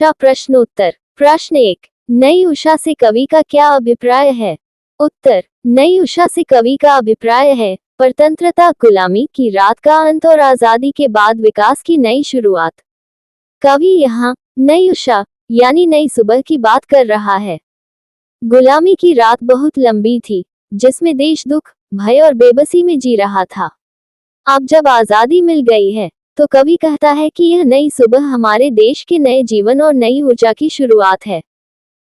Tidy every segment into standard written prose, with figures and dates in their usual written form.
का प्रश्नोत्तर। प्रश्न 1। नई उषा से कवि का क्या अभिप्राय है? उत्तर। नई उषा से कवि का अभिप्राय है परतंत्रता, गुलामी की रात का अंत और आजादी के बाद विकास की नई शुरुआत। कवि यहाँ नई उषा यानी नई सुबह की बात कर रहा है। गुलामी की रात बहुत लंबी थी, जिसमें देश दुख, भय और बेबसी में जी रहा था। अब जब आजादी मिल गई है, तो कवि कहता है कि यह नई सुबह हमारे देश के नए जीवन और नई ऊर्जा की शुरुआत है।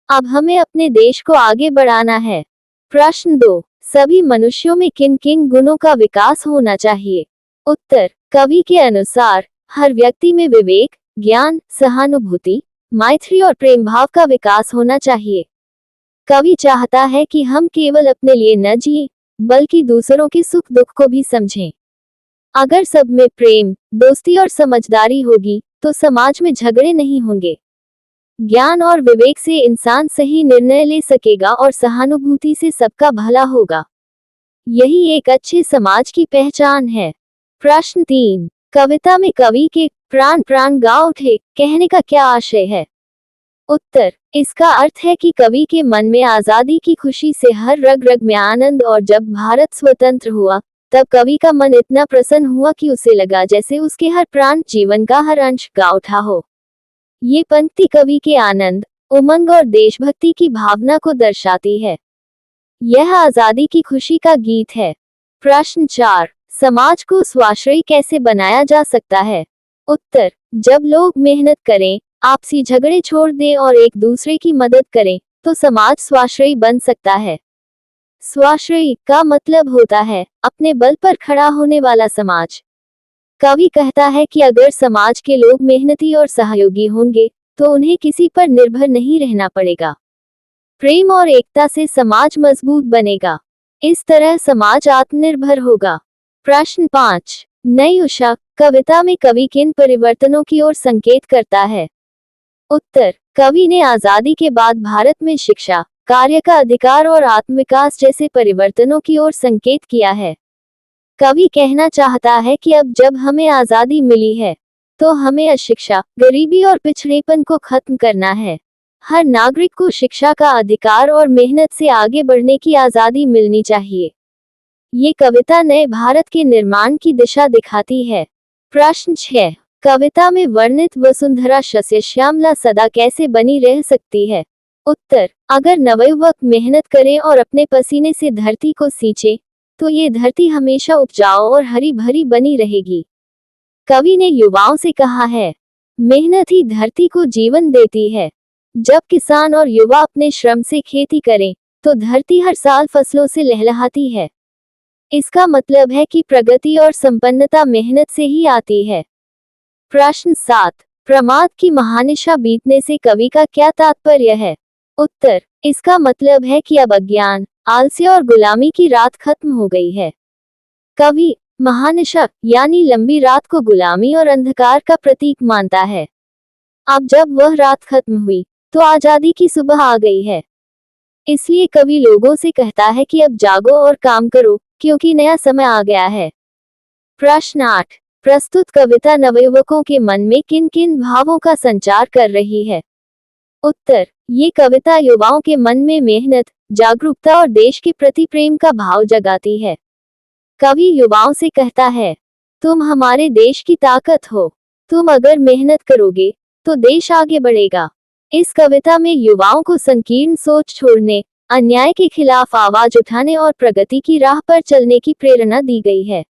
अब हमें अपने देश को आगे बढ़ाना है। प्रश्न 2। सभी मनुष्यों में किन किन गुणों का विकास होना चाहिए? उत्तर। कवि के अनुसार हर व्यक्ति में विवेक, ज्ञान, सहानुभूति, मैत्री और प्रेम भाव का विकास होना चाहिए। कवि चाहता है कि हम केवल अपने लिए न जिए, बल्कि दूसरों के सुख दुख को भी समझें। अगर सब में प्रेम, दोस्ती और समझदारी होगी, तो समाज में झगड़े नहीं होंगे। ज्ञान और विवेक से इंसान सही निर्णय ले सकेगा और सहानुभूति से सबका भला होगा। यही एक अच्छे समाज की पहचान है। प्रश्न 3। कविता में कवि के प्राण प्राण गा उठे कहने का क्या आशय है? उत्तर। इसका अर्थ है कि कवि के मन में आजादी की खुशी से हर रग रग में आनंद, और जब भारत स्वतंत्र हुआ, तब कवि का मन इतना प्रसन्न हुआ कि उसे लगा जैसे उसके हर प्राण, जीवन का हर अंश गा उठा हो। ये पंक्ति कवि के आनंद, उमंग और देशभक्ति की भावना को दर्शाती है। यह आजादी की खुशी का गीत है। प्रश्न 4। समाज को स्वाश्रयी कैसे बनाया जा सकता है? उत्तर। जब लोग मेहनत करें, आपसी झगड़े छोड़ दें और एक दूसरे की मदद करें, तो समाज स्वाश्रयी बन सकता है। स्वाश्रयी का मतलब होता है अपने बल पर खड़ा होने वाला समाज। कवि कहता है कि अगर समाज के लोग मेहनती और सहयोगी होंगे, तो उन्हें किसी पर निर्भर नहीं रहना पड़ेगा। प्रेम और एकता से समाज मजबूत बनेगा। इस तरह समाज आत्मनिर्भर होगा। प्रश्न 5। नई उषा कविता में कवि किन परिवर्तनों की ओर संकेत करता है? उत्तर। कवि ने आजादी के बाद भारत में शिक्षा, कार्य का अधिकार और आत्मविकास जैसे परिवर्तनों की ओर संकेत किया है। कवि कहना चाहता है कि अब जब हमें आजादी मिली है, तो हमें अशिक्षा, गरीबी और पिछड़ेपन को खत्म करना है। हर नागरिक को शिक्षा का अधिकार और मेहनत से आगे बढ़ने की आजादी मिलनी चाहिए। ये कविता नए भारत के निर्माण की दिशा दिखाती है। प्रश्न 6। कविता में वर्णित वसुंधरा सस्यश्यामला सदा कैसे बनी रह सकती है? उत्तर। अगर नवयुवक मेहनत करें और अपने पसीने से धरती को सींचे, तो ये धरती हमेशा उपजाऊ और हरी भरी बनी रहेगी। कवि ने युवाओं से कहा है, मेहनत ही धरती को जीवन देती है। जब किसान और युवा अपने श्रम से खेती करें, तो धरती हर साल फसलों से लहलहाती है। इसका मतलब है कि प्रगति और संपन्नता मेहनत से ही आती है। प्रश्न 7। प्रमाद की महानिशा बीतने से कवि का क्या तात्पर्य है? उत्तर। इसका मतलब है कि अब अज्ञान, आलस्य और गुलामी की रात खत्म हो गई है। कवि महानिशा यानी लंबी रात को गुलामी और अंधकार का प्रतीक मानता है। अब जब वह रात खत्म हुई, तो आजादी की सुबह आ गई है। इसलिए कवि लोगों से कहता है कि अब जागो और काम करो, क्योंकि नया समय आ गया है। प्रश्न 8। प्रस्तुत कविता नवयुवकों के मन में किन किन भावों का संचार कर रही है? उत्तर। ये कविता युवाओं के मन में मेहनत, जागरूकता और देश के प्रति प्रेम का भाव जगाती है। कवि युवाओं से कहता है, तुम हमारे देश की ताकत हो। तुम अगर मेहनत करोगे, तो देश आगे बढ़ेगा। इस कविता में युवाओं को संकीर्ण सोच छोड़ने, अन्याय के खिलाफ आवाज उठाने और प्रगति की राह पर चलने की प्रेरणा दी गई है।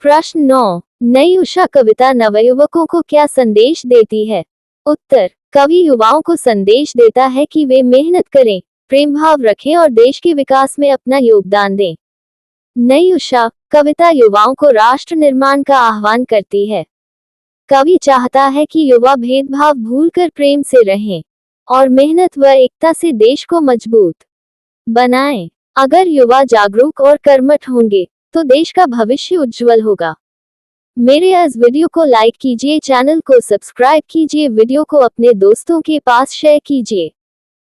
प्रश्न 9। नई उषा कविता नवयुवकों को क्या संदेश देती है? उत्तर। कवि युवाओं को संदेश देता है कि वे मेहनत करें, प्रेम भाव रखें और देश के विकास में अपना योगदान दें। नई उषा कविता युवाओं को राष्ट्र निर्माण का आह्वान करती है। कवि चाहता है कि युवा भेदभाव भूलकर प्रेम से रहें और मेहनत व एकता से देश को मजबूत बनाएं। अगर युवा जागरूक और कर्मठ होंगे, तो देश का भविष्य उज्जवल होगा। मेरे इस वीडियो को लाइक कीजिए, चैनल को सब्सक्राइब कीजिए, वीडियो को अपने दोस्तों के पास शेयर कीजिए।